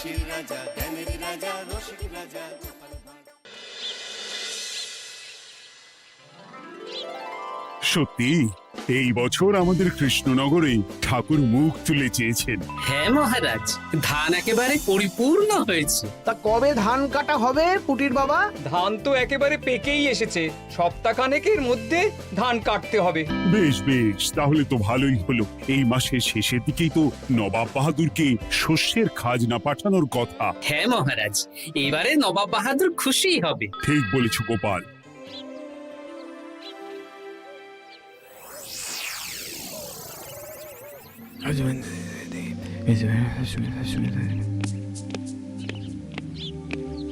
হাসির রাজা, জ্ঞানের রাজা, রসিক রাজা। সত্যি এই বছর আমাদের কৃষ্ণনগরে ঠাকুর মুখ তুলে চেয়েছেন। হ্যাঁ মহারাজ, ধান একেবারে পরিপূর্ণ হয়েছে। তা কবে ধান কাটা হবে পুটির বাবা? ধান তো একেবারে পেকেই এসেছে, সপ্তাহখানেকের মধ্যে ধান কাটতে হবে। বেশ বেশ, তাহলে তো ভালোই হলো। এই মাসের শেষের দিকেই তো নবাব বাহাদুরকে শস্যের খাজনা পাঠানোর কথা। হ্যাঁ মহারাজ, এবারে নবাব বাহাদুর খুশি হবে। ঠিক বলেছ গোপাল।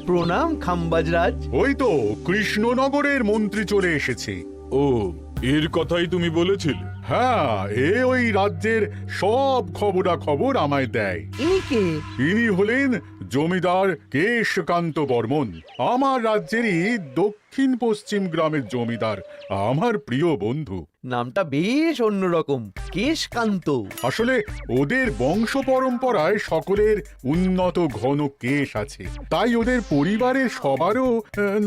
প্রণাম খাম্বাজরাজ। ওই তো কৃষ্ণনগরের মন্ত্রী চলে এসেছে। ও, এর কথাই তুমি বলেছিলে? হ্যাঁ, ওই রাজ্যের সব খবরাখবর আমায় দেয়। ইনি কে? ইনি হলেন জমিদার কেশকান্ত বর্মন, আমার রাজ্যেরই দক্ষিণ পশ্চিম গ্রামের জমিদার, আমার প্রিয় বন্ধু। নামটা বেশ অন্যরকম, কেশকান্ত। আসলে ওদের বংশ পরম্পরায় সকলের উন্নত ঘন কেশ আছে, তাই ওদের পরিবারের সবারও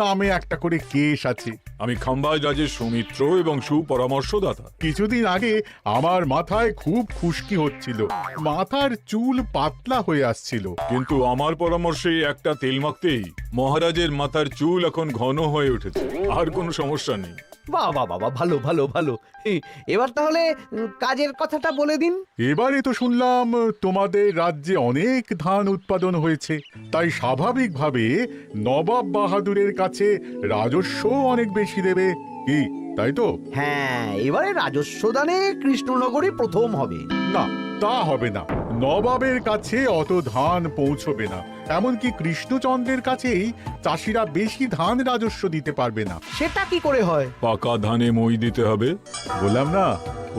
নামে একটা করে কেশ আছে। আমি খাম্বাজ রাজের সৌমিত্র এবং সুপরামর্শদাতা। কিছুদিন আগে আমার মাথায় খুব খুশকি হচ্ছিল, মাথার চুল পাতলা হয়ে আসছিল। কিন্তু আমার পরামর্শে একটা তেল মাখতেই মহারাজের মাথার চুল এখন ঘন হয়ে উঠেছে, আর কোনো সমস্যা নেই। বাহ বাহ বাহ, ভালো ভালো ভালো। এবার তাহলে কাজের কথাটা বলে দিন। এবারে তো শুনলাম তোমাদের রাজ্যে অনেক ধান উৎপাদন হয়েছে, তাই স্বাভাবিকভাবে নবাব বাহাদুরের কাছে রাজস্ব অনেক বেশি দেবে, কি তাই তো? হ্যাঁ, এবারে রাজস্ব দানে কৃষ্ণনগরই প্রথম হবে। না, তা হবে না। নবাবের কাছে অত ধান পৌঁছবে না, এমনকি কৃষ্ণচন্দ্রের কাছেই চাষিরা বেশি ধান রাজস্ব দিতে পারবে না। সেটা কি করে হয়? পাকা ধানে মই দিতে হবে। বললাম না,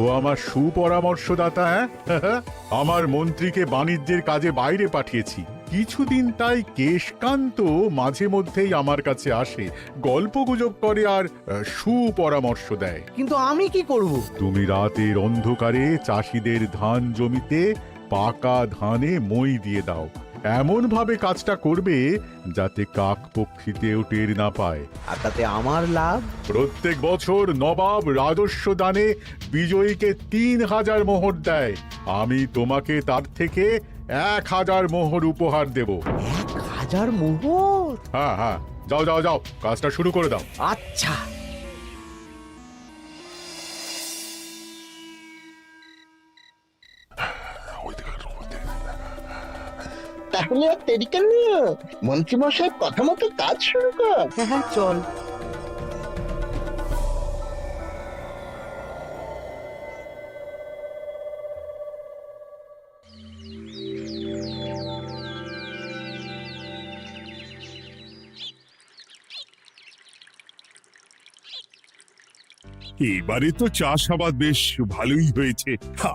ও আমার সুপরামর্শদাতা। হ্যাঁ, আমার মন্ত্রীকে বাণিজ্যের কাজে বাইরে পাঠিয়েছি কিছুদিন, তাই কেশকান্ত মাঝে মধ্যেই আমার কাছে আসে, গল্পগুজব করে আর সুপরামর্শ দেয়। কিন্তু আমি কি করব? তুমি রাতের অন্ধকারে চাষিদের ধান জমিতে পাকা ধানে মই দিয়ে দাও, এমন ভাবে কাজটা করবে যাতে কাক পক্ষীতেও টের না পায়। আর তাতে আমার লাভ? প্রত্যেক বছর নবাব রাজস্ব দানে বিজয়ীকে 3000 মোহর দেয়, আমি তোমাকে তার থেকে 1000 মোহর উপহার দেব। 1000 মোহর? হ্যাঁ হ্যাঁ, যাও যাও যাও, কাজটা শুরু করে দাও। আচ্ছা। তাহলে আর দেরি কেন, মন্ত্রীমশাই কথা মতো কাজ শুরু কর। হ্যাঁ চল। এবারে তো চাষাবাদ বেশ ভালোই হয়েছে।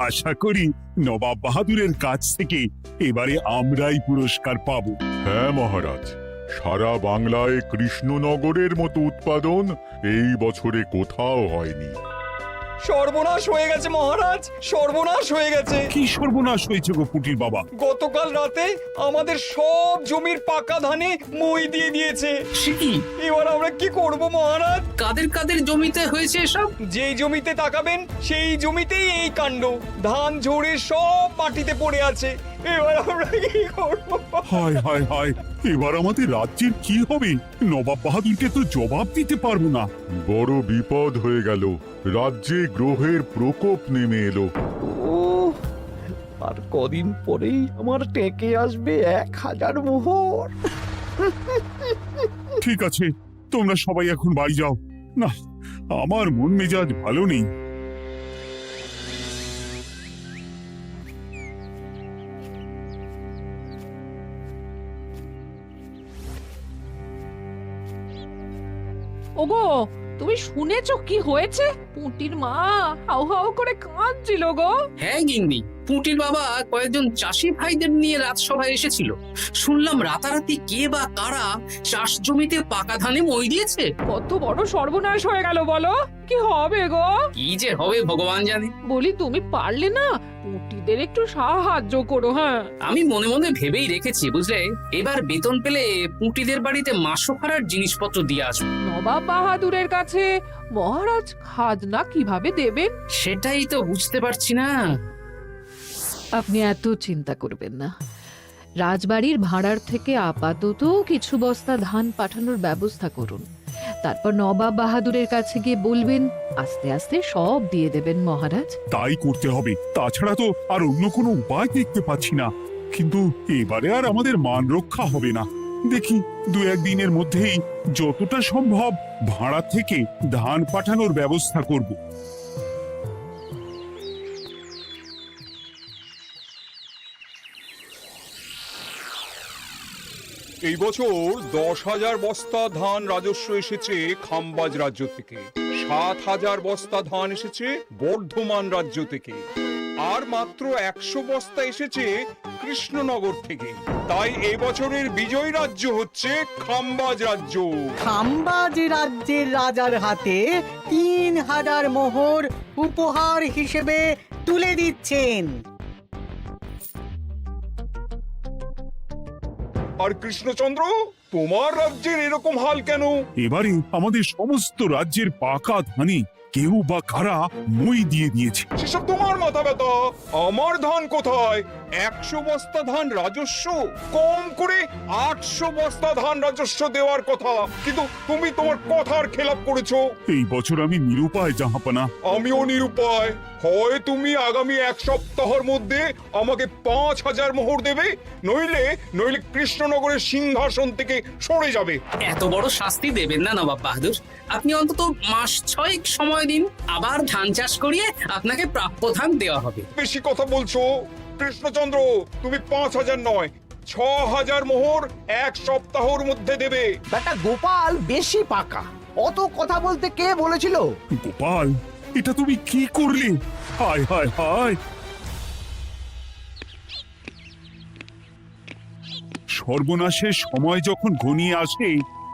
আশা করি নবাব বাহাদুরের কাছ থেকে এবারে আমরাই পুরস্কার পাবো। হ্যাঁ মহারাজ, সারা বাংলায় কৃষ্ণনগরের মতো উৎপাদন এই বছরে কোথাও হয়নি। সর্বনাশ হয়ে গেছে মহারাজ, সর্বনাশ হয়ে গেছে। কি সর্বনাশ হয়েছে গো পুটির বাবা? গতকাল রাতে আমাদের সব জমির পাকা ধানে মই দিয়ে দিয়েছে। সে কি? এবার আমরা কি করব মহারাজ? কাদের কাদের জমিতে হয়েছে এসব? যেই জমিতে তাকাবেন সেই জমিতেই এই কাণ্ড, ধান ঝরে সব মাটিতে পড়ে আছে। এবার আমরা কি করব? হায় হায় হায়, এবার আমাদের রাজ্যের কি হবে? নবাব বাহাদুরকে তো জবাব দিতে পারবো না। বড় বিপদ হয়ে গেল, রাজ্যে গ্রহের প্রকোপ নেমে এলো। ও, আর কদিন পরেই আমার টেকে আসবে 1000 মোহর। ঠিক আছে, তোমরা সবাই এখন বাড়ি যাও। না, আমার মন মেজাজ ভালো নেই। ওগো, তুমি শুনেছো কি হয়েছে? পুঁটির মা হাউ হাউ করে কাঁদছিল গো। হ্যাঁ গিন্নি, পুঁটির বাবা কয়েকজন চাষি ভাইদের নিয়ে রাজসভায় এসেছিল। শুনলাম রাতারাতি কে বা কারা চাষ জমিতে পাকা ধানে মই দিয়েছে। কত বড় সর্বনাশ হয়ে গেল বলো, কি হবে গো? কি যে হবে ভগবান জানে। বলি তুমি পারলে না পুটিদের একটু সাহায্য করো। হ্যাঁ, আমি মনে মনে ভেবেই রেখেছি বুঝলে, এবার বেতন পেলে পুঁটিদের বাড়িতে মাসোহারার জিনিসপত্র দিয়ে আসবো। নবাব বাহাদুরের কাছে মহারাজ খাজনা কিভাবে দেবেন? সেটাই তো বুঝতে পারছি না। আপনি এত চিন্তা করবেন না। রাজবাড়ির ভাড়ার থেকে আপাতত কিছু বস্তা ধান পাঠানোর ব্যবস্থা করুন। তারপর নবাব বাহাদুরের কাছে গিয়ে বলবেন, আস্তে আস্তে সব দিয়ে দেবেন মহারাজ। তাই করতে হবে, তাছাড়া তো আর অন্য কোনো উপায় দেখতে পাচ্ছি না। কিন্তু এবারে আর আমাদের মান রক্ষা হবে না। দেখি 2-1 দিনের মধ্যেই যতটা সম্ভব ভাড়া থেকে ধান পাঠানোর ব্যবস্থা করব। এই বছর 10,000 বস্তা ধান রাজস্ব এসেছে খাম্বাজ রাজ্য থেকে, 7,000 বস্তা ধান এসেছে বর্ধমান রাজ্য থেকে, আর মাত্র 100 বস্তা এসেছে কৃষ্ণনগর থেকে। তাই এই বছরের বিজয় রাজ্য হচ্ছে খাম্বাজ রাজ্য। খাম্বাজ রাজ্যের রাজার হাতে 3,000 মোহর উপহার হিসেবে তুলে দিচ্ছেন। আর কৃষ্ণচন্দ্র, তোমার রাজ্যের এরকম হাল কেন? এবারে আমাদের সমস্ত রাজ্যের পাকা ধানে কেউ বা কারা মই দিয়ে দিয়েছে। সেসব তোমার মাথা ব্যথা, আমার ধান কোথায়? 100 বস্তা ধান রাজস্ব, কম করে 800 বস্তা ধান রাজস্ব দেওয়ার কথা, কিন্তু তুমি তোমার কথার খেলাপ করেছো। এই বছর আমি নিরুপায় জাহাপানা। আমিও নিরুপায়। হয় তুমি আগামী 1 সপ্তাহের মধ্যে আমাকে 5,000 মোহর দেবে, নইলে কৃষ্ণনগরের সিংহাসন থেকে সরে যাবে। এত বড় শাস্তি দেবেন না নবাব বাহাদুর। আপনি অন্তত মাস 6 সময় দিন, আবার ধান চাষ করিয়ে আপনাকে প্রাপ্য ধান দেওয়া হবে। বেশি কথা বলছো কৃষ্ণচন্দ্র, তুমি 5,000 নয় 6,000 মোহর 1 সপ্তাহের মধ্যে দেবে। বেটা গোপাল বেশি পাকা, অত কথা বলতে কে বলেছিল? গোপাল, এটা তুমি কি করলে? হায় হায় হায়! সর্বনাশের সময় যখন ঘনিয়ে আসে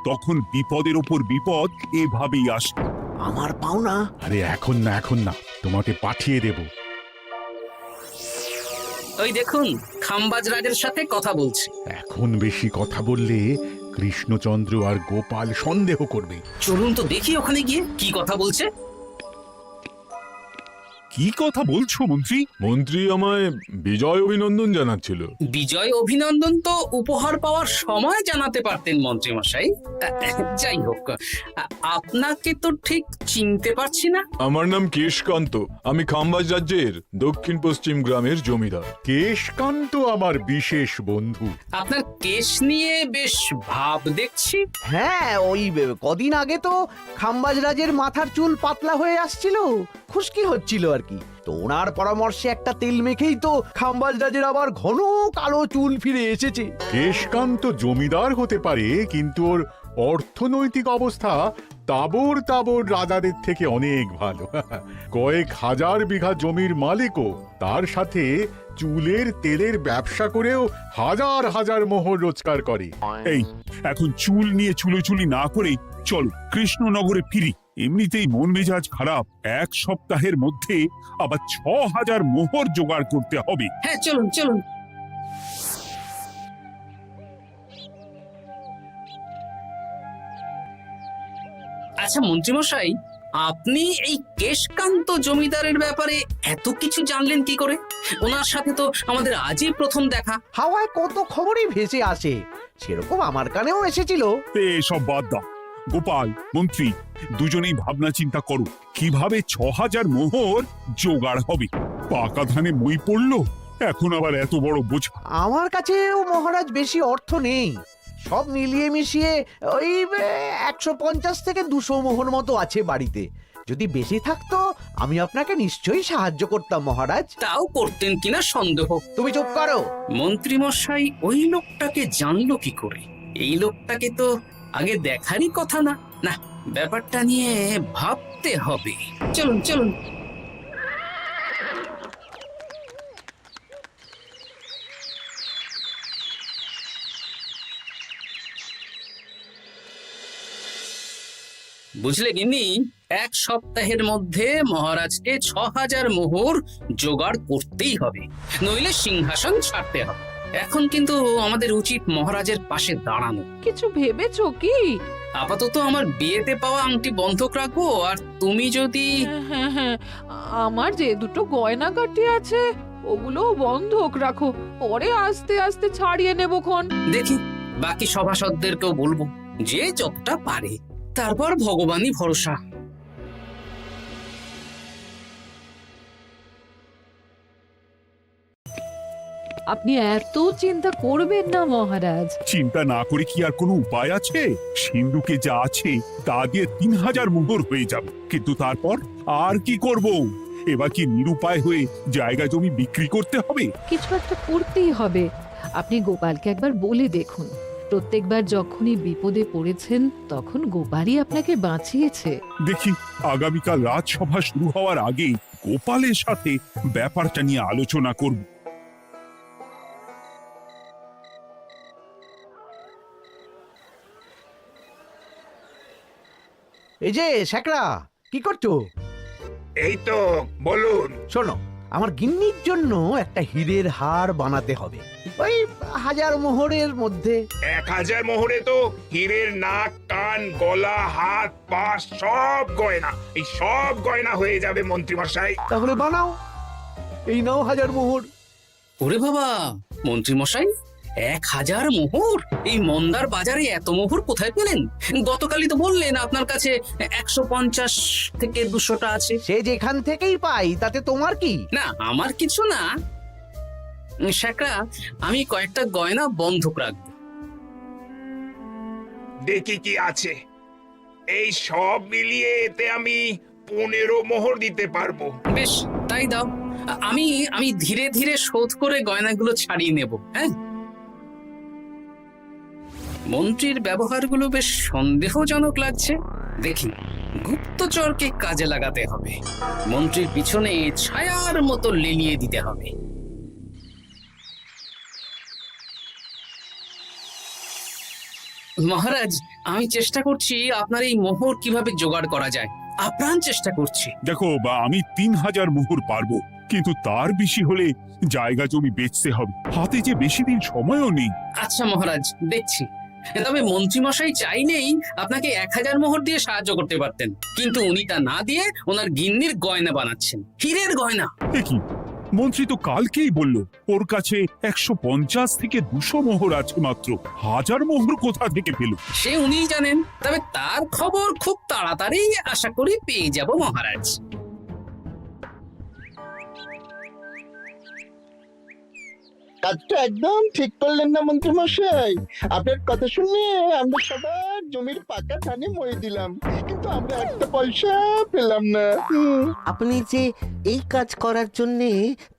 তখন বিপদের ওপর বিপদ এভাবেই আসে। আমার পাওনা। আরে এখন না, তোমাকে পাঠিয়ে দেব। ওই দেখুন, খাম্বাজ রাজের সাথে কথা বলছে। এখন বেশি কথা বললে কৃষ্ণচন্দ্র আর গোপাল সন্দেহ করবে। চলুন তো দেখি ওখানে গিয়ে কি কথা বলছে। কি কথা বলছো মন্ত্রী? মন্ত্রী আমায় বিজয় অভিনন্দন জানাচ্ছিল। বিজয় অভিনন্দন তো উপহার পাওয়ার সময় জানাতে পারতেন মন্ত্রী মশাই। যাই হোক, আপনাকে তো ঠিক চিনতে পারছি না। আমার নাম কেশকান্ত, আমি খাম্বাজ রাজ্যের দক্ষিণ পশ্চিম গ্রামের জমিদার। কেশকান্ত আমার বিশেষ বন্ধু। আপনার কেশ নিয়ে বেশ ভাব দেখছি। হ্যাঁ, ওই কদিন আগে তো খাম্বাজ রাজের মাথার চুল পাতলা হয়ে আসছিল, খুশকি হচ্ছিল আর কি। তো ওনার পরামর্শে একটা তেল মেখেই তো খাম্বাজ রাজের আবার ঘন কালো চুল ফিরে এসেছে। কেশকান্ত জমিদার হতে পারে, কিন্তু ওর অর্থনৈতিক অবস্থা তাবর রাজাদের থেকে অনেক ভালো। কয়েক হাজার বিঘা জমির মালিকও, তার সাথে চুলের তেলের ব্যবসা করেও হাজার হাজার মোহর রোজগার করে। এই এখন চুল নিয়ে চুলোচুলি না করে চলো কৃষ্ণনগরে ফিরি। এমনিতেই মন মেজাজ খারাপ, 1 সপ্তাহের মধ্যে আবার 6,000 মোহর জোগাড় করতে হবে। হ্যাঁ, চলুন চলুন। আচ্ছা মন্ত্রীমশাই, আপনি এই কেশকান্ত জমিদারের ব্যাপারে এত কিছু জানলেন কি করে? ওনার সাথে তো আমাদের আজই প্রথম দেখা। হাওয়ায় কত খবরই ভেসে আসে, সেরকম আমার কানেও এসেছিল। সব বাদ দাও গোপাল, মন্ত্রী দুজনেই ভাবনা চিন্তা করো কিভাবে 6,000 মোহর জোগাড় হবে। পাকা ধানে মই পড়লো, এখন আবার এত বড় বোঝা। আমার কাছেও মহারাজ বেশি অর্থ নেই, সব মিলিয়ে মিশিয়ে ওই 150 থেকে 200 মোহর মতো আছে বাড়িতে। যদি বেশি থাকতো আমি আপনাকে নিশ্চয়ই সাহায্য করতাম মহারাজ। তাও করতেন কিনা সন্দেহ। তুমি চুপ করো। মন্ত্রীমশাই ওই লোকটাকে জানলো কি করে? এই লোকটাকে তো আগে দেখারই কথা না। না, ব্যাপারটা নিয়ে ভাবতে হবে। চলুন চলুন। বুঝলে গিন্নি, 1 সপ্তাহের মধ্যে মহারাজকে 6000 মোহর জোগাড় করতেই হবে, নইলে সিংহাসন ছাড়তে হবে। এখন কিন্তু আমাদের উচিত মহারাজের পাশে দাঁড়ানো। কিছু ভেবেছো কি? আপাতত আমার বিয়েতে পাওয়া আংটি বন্ধক রাখবো, আর তুমি যদি হ্যাঁ হ্যাঁ, আমার যে দুটো গয়নাগাটি আছে ওগুলো বন্ধক রাখো, পরে আস্তে আস্তে ছাড়িয়ে নেবক্ষণ। দেখি বাকি সভাসদদেরকেও বলবো, যে যতটা পারে, তারপর ভগবানই ভরসা। আপনি এত চিন্তা করবেন না মহারাজ। চিন্তা না করে কি আর কোনো উপায় আছে? সিন্ধুকে যা আছে তা দিয়ে 3000 মোহর হয়ে যাবে, কিন্তু তারপর আর কি করব? এবার কি নিরুপায় হয়ে জায়গা জমি বিক্রি করতে হবে? কিছু একটা করতেই হবে। আপনি গোপালকে একবার বলে দেখুন, প্রত্যেকবার যখনই বিপদে পড়েছেন তখন গোপালই আপনাকে বাঁচিয়েছে। দেখি আগামীকাল রাজসভা শুরু হওয়ার আগেই গোপালের সাথে ব্যাপারটা নিয়ে আলোচনা করব। এই যে শ্যাকরা, কি করছো? এই তো, বলুন। শোনো, আমার গিন্নির জন্য একটা হীরের হার বানাতে হবে, ওই 1000 মোহরের মধ্যে। 1000 মোহরে তো হীরের নাক, কান, গলা, হাত, পা সব গয়না, এই সব গয়না হয়ে যাবে মন্ত্রীমশাই। তাহলে বানাও, এই নাও 1000 মোহর। ওরে বাবা, মন্ত্রী মশাই, 1000 মোহর! এই মন্দার বাজারে এত মোহর কোথায় পেলেন? গতকালই তো বললেন আপনার কাছে 150 থেকে 200টা আছে। সে যেখান থেকেই পাই তাতে তোমার কি? না, আমার কিছু না। শ্যাকরা, আমি কয়েকটা গয়না বন্ধক রাখবো। দেখি কি আছে। এই সব মিলিয়ে এতে আমি 15 মোহর দিতে পারবো। বেশ, তাই দাও। আমি ধীরে ধীরে শোধ করে গয়নাগুলো ছাড়িয়ে নেব। হ্যাঁ, মন্ত্রীর ব্যবহারগুলো বেশ সন্দেহজনক লাগছে। দেখি, গুপ্তচরকে কাজে লাগাতে হবে, মন্ত্রীর পিছনে ছায়ার মতো লেলিয়ে দিতে হবে। মহারাজ, আমি চেষ্টা করছি আপনার এই মোহর কিভাবে জোগাড় করা যায়, আপ্রাণ চেষ্টা করছি। দেখো, আমি 3000 মোহর পারবো, কিন্তু তার বেশি হলে জায়গা জমি বেচতে হবে, হাতে যে বেশি দিন সময়ও নেই। আচ্ছা মহারাজ, দেখছি। তবে মন্ত্রীমশাই চাইলেই আপনাকে 1000 মোহর দিয়ে সাহায্য করতে পারতেন, কিন্তু উনি তা না দিয়ে ওনার গিন্নির গয়না বানাচ্ছেন, হীরের গয়না। কি মন্ত্রী তো কালকেই বলল ওর কাছে 150 থেকে 200 মোহর আছে মাত্র, 1000 মোহর কোথা থেকে পেল? সে উনিই জানেন, তবে তার খবর খুব তাড়াতাড়ি আশা করি পেয়ে যাব মহারাজ। কাজটা একদম ঠিক করলেন না মন্ত্রী মশাই? আপনার কথা শুনে আমরা সবার জমির পাকা ধানে মই দিলাম, কিন্তু আমরা একটা পয়সা পেলাম না। আপনি যে এই কাজ করার জন্য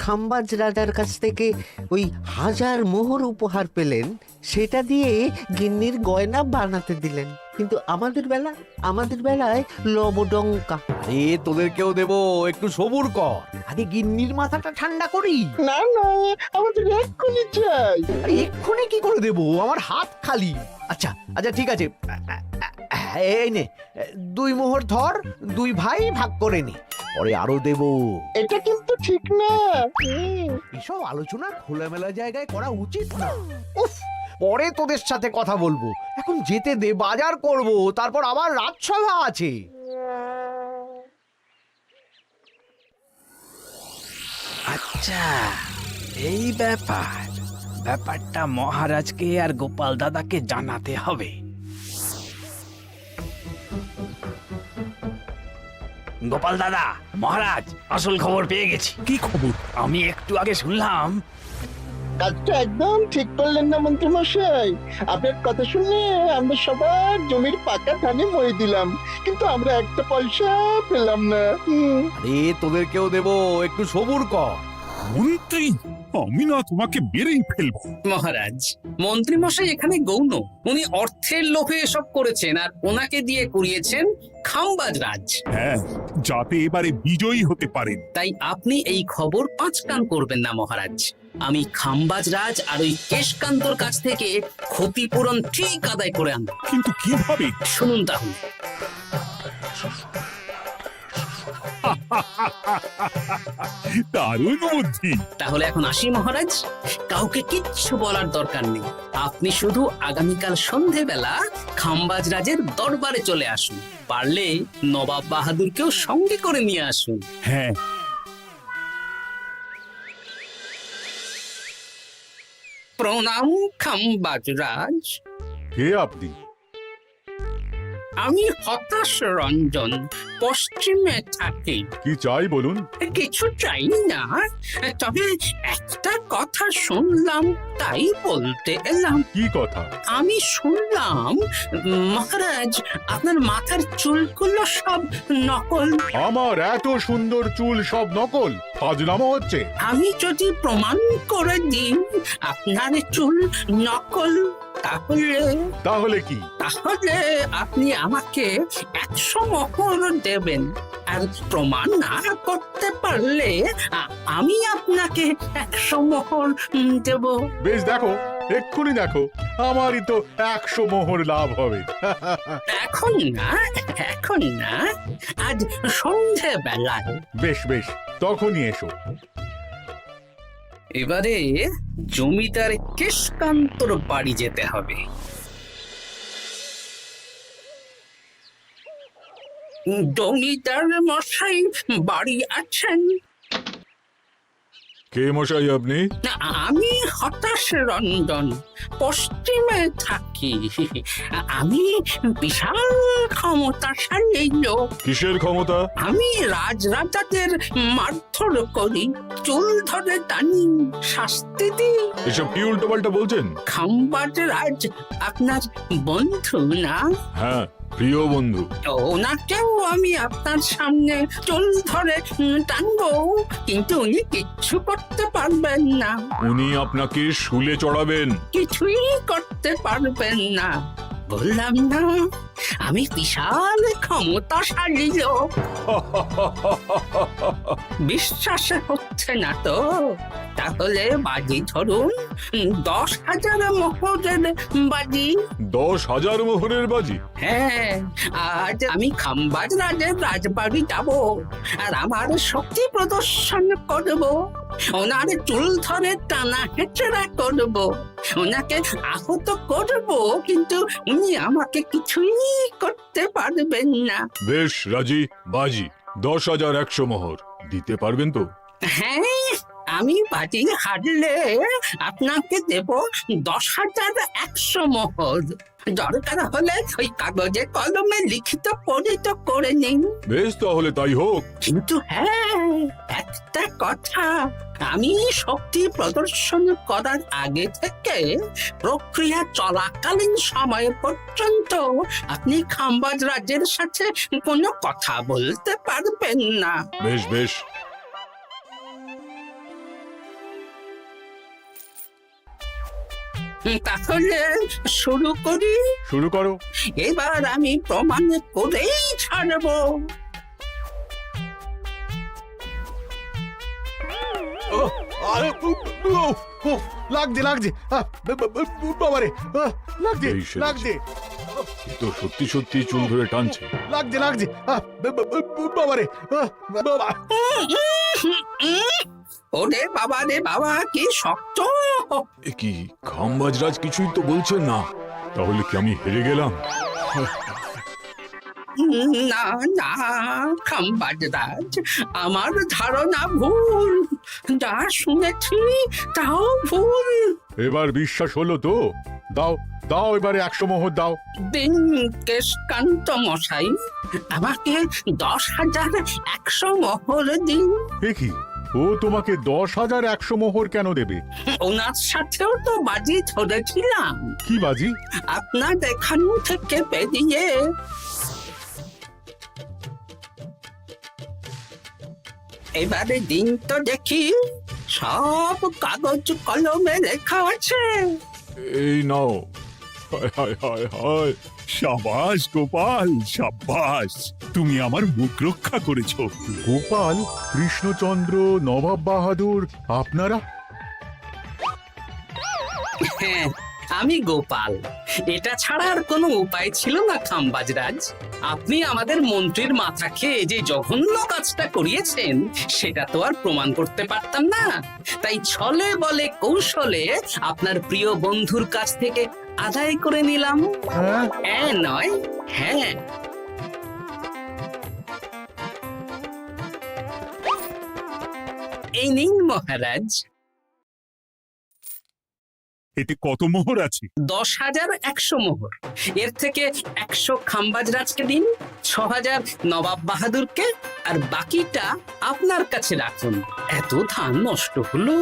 খাম্বাজ রাজার কাছ থেকে ওই 1000 মোহর উপহার পেলেন, সেটা দিয়ে গিন্নির গয়না বানাতে দিলেন, কিন্তু আমাদের বেলায় লবডঙ্কা। আরে তোদেরকেও দেবো, একটু সবুর কর, আগে গিন্নির মাথাটা ঠান্ডা করি। না না, আমাদের এক্ষুনি চাই। আরে এক্ষুনি কি করে দেবো, আমার হাত খালি। আচ্ছা আচ্ছা, ঠিক আছে, এই নে 2 মোহর ধর, 2 ভাই ভাগ করে নে, পরে আরো দেবো। এটা কিন্তু ঠিক না। এসব আলোচনা খোলামেলা জায়গায় করা উচিত না। উফ, পরে তোদের সাথে কথা বলবো, এখন যেতে দে, বাজার করব, তারপর আবার রাজসভা আছে। আচ্ছা, এই ব্যাপারটা মহারাজকে আর গোপাল দাদাকে জানাতে হবে। গোপাল দাদা, মহারাজ আসল খবর পেয়ে গেছি। কি খবর? আমি একটু আগে শুনলাম। কাজটা একদম ঠিক করলেন না মন্ত্রী মশাই? আপনার কথা শুনে আমরা সবার জমির পাকা ধানে মই দিলাম, কিন্তু আমরা একটা পয়সা পেলাম না। আরে তোদেরকেও দেবো, একটু সবুর কর। মন্ত্রী, আমি না তোমাকে বেরেই ফেলবো। মহারাজ, মন্ত্রী মশাই এখানে গৌণ, উনি অর্থের লোভে এসব করেছেন, আর ওনাকে দিয়ে করিয়েছেন খাম্বাজ রাজ। হ্যাঁ, যাতে এবারে বিজয়ী হতে পারেন। তাই আপনি এই খবর 5 কান করবেন না মহারাজ। আমি খাম্বাজ রাজ আর ওই কেশকান্তর কাছ থেকে ক্ষতিপূরণ ঠিক আদায় করে আনব। কিন্তু কিভাবে? শুনুন তাহলে। দারুণ বুদ্ধি। তাহলে এখন আসি মহারাজ, কাউকে কিচ্ছু বলার দরকার নেই। আপনি শুধু আগামীকাল সন্ধেবেলা খাম্বাজ রাজের দরবারে চলে আসুন, পারলে নবাব বাহাদুরকেও সঙ্গে করে নিয়ে আসুন। হ্যাঁ, প্রণাম খাম্বাজ রাজ। কে আপনি? আমি হতাশ রঞ্জন, পশ্চিমে থাকি। কি চাই বলুন? কিছু চাই না, তবে একটা কথা শুনলাম তাই বলতে এলাম। কি কথা? আমি শুনলাম মহারাজ আপনার মাথার চুলগুলো সব নকল। আমার এত সুন্দর চুল সব নকল? ফাজলামো হচ্ছে। আমি যদি প্রমাণ করে দিই আপনার চুল নকল, তাহলে কি? তাহলে আপনি আমাকে 100 মোহর দেবেন, আর প্রমাণ না করতে পারলে আমি আপনাকে 100 মোহর দেব। বেশ, দেখো, এক্ষুনি দেখো, আমারই তো 100 মোহর লাভ হবে। এখন না, এখন না, আজ সন্ধেবেলায়। বেশ বেশ, তখনই এসো। এবারে জমিদার কেশকান্তর বাড়ি যেতে হবে। জমিদার মশাই বাড়ি আছেন? কে মশাই আপনি? আমি হতাশ রঞ্জন, পশ্চিমে থাকি। আমি বিশাল ক্ষমতাশালী লোক। কিসের ক্ষমতা? আমি রাজরাজাদের মারধর করি, চুল ধরে টানি, শাস্তি দিই। এসব কি উল্টোপাল্টা বলছেন? খাম্বাজ রাজ আপনার বন্ধু না? হ্যাঁ, প্রিয় বন্ধু। ওনাকেও আমি আপনার সামনে চুল ধরে টানবো, কিন্তু উনি কিচ্ছু করতে পারবেন না। উনি আপনাকে শুলে চড়াবেন। কিছুই করতে পারবেন না, বললাম না আমি বিশাল ক্ষমতাশালী লোক। বিশ্বাস হচ্ছে না তো? তাহলে বাজি ধরুন, 10,000 মোহরের বাজি। 10,000 মোহরের বাজি? হ্যাঁ, আজ আমি খাম্বাজ রাজের রাজবাড়ি যাব, আর আমার শক্তি প্রদর্শন করব। ওনার চুল ধরে টানা হেঁচড়া করব, ওনাকে আহত করব, কিন্তু উনি আমাকে কিছুই করতে পারবেন না। বেশ রাজি, বাজি 10,100 মোহর দিতে পারবেন তো? হ্যাঁ, আমি বাজি হারলে আপনাকে দেব 10,100 মোহর। দরকার হলে ওই কাগজে কলমে লিখিত পরিত করে নিন। বেশ, তাহলে তাই হোক। কিন্তু হ্যাঁ, একটা কথা, আমি শক্তি প্রদর্শন করার আগে থেকে প্রক্রিয়া চলাকালীন সময় পর্যন্ত আপনি খাম্বাজ রাজের সাথে কোনো কথা বলতে পারবেন না। বেশ বেশ। তাহলে শুরু করি। শুরু করো। এবার আমি প্রমাণ করেই ছাড়বো। লাগছে লাগছে, বাবারে, লাগছে এই সেরেছে। লাগছে, এ তো সত্যি সত্যি চুল ধরে টানছে। লাগছে লাগছে, বাবারে, বাবা। ওরে বাবা রে বাবা, কি শক্ত! এ কি, খাম্বাজরাজ কিছুই তো বলছেন না? তাহলে কি আমি হেরে গেলাম? না না খাম্বাজ রাজ, আমার ধারণা ভুল, যা শুনেছি তাও ভুল। এবার বিশ্বাস হলো তো? দাও দাও, এবারে 100 মোহর দাও। দিন কেশকান্ত মশাই, আমাকে 10,100 মোহর দিন। এ কি, ও তোমাকে 10,100 মোহর কেন দেবে? ওনার সাথেও তো বাজি ধরেছিলাম। কি বাজি? আপনার এখান থেকে বেরিয়ে এবারে দিন তো দেখি, সব কাগজ কলমে লেখা আছে। এই নাও। হায় হায় হায় হায়। সাবাস গোপাল, সাবাস, তুমি আমার মুখ রক্ষা করেছো। গোপাল, কৃষ্ণচন্দ্র, নবাব বাহাদুর, আপনারা? হ্যাঁ, আমি গোপাল। এটা ছাড়া আর কোনো উপায় ছিল না খাম্বাজরাজ। আপনি আমাদের মন্ত্রীর মাথা খেয়ে যে জঘন্য কাজটা করিয়েছেন সেটা তো আর প্রমাণ করতে পারতাম না, তাই ছলে বলে কৌশলে আপনার প্রিয় বন্ধুর কাছ থেকে আদায় করে নিলাম। হ্যাঁ নয়, হ্যাঁ। এই নিন মহারাজ। এতে কত মোহর আছে? 10,100 মোহর। এর থেকে 100 খাম্বাজরাজকে দিন, 6,000 নবাব বাহাদুরকে, আর বাকিটা আপনার কাছে রাখুন। এত ধান নষ্ট হলো।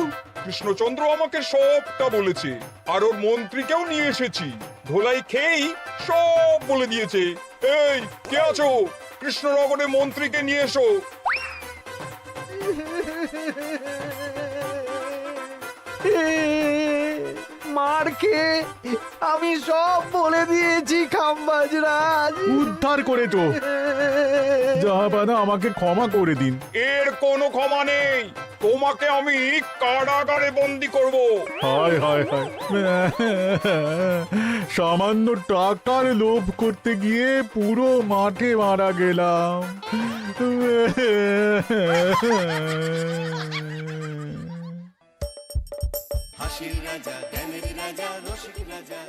কৃষ্ণচন্দ্র আমাকে সবটা বলেছে, আর ওর মন্ত্রীকেও নিয়ে এসেছি। ধোলাই খেয়েই সব বলে দিয়েছে। এই কে আছো? কৃষ্ণনগরে মন্ত্রীকে নিয়ে এসো। মার খেয়ে আমি সব বলে দিয়েছি খাম্বাজরাজ। উদ্ধার করে তো জাহাপানা, আমাকে ক্ষমা করে দিন। এর কোনো ক্ষমা নেই। তোমাকে আমি কারাগারে বন্দি করব। হায় হায় হায়, সামান্য টাকার লোভ করতে গিয়ে পুরো মাঠে মারা গেলাম। হাসির রাজা জ্ঞানের রাজা রসিক রাজা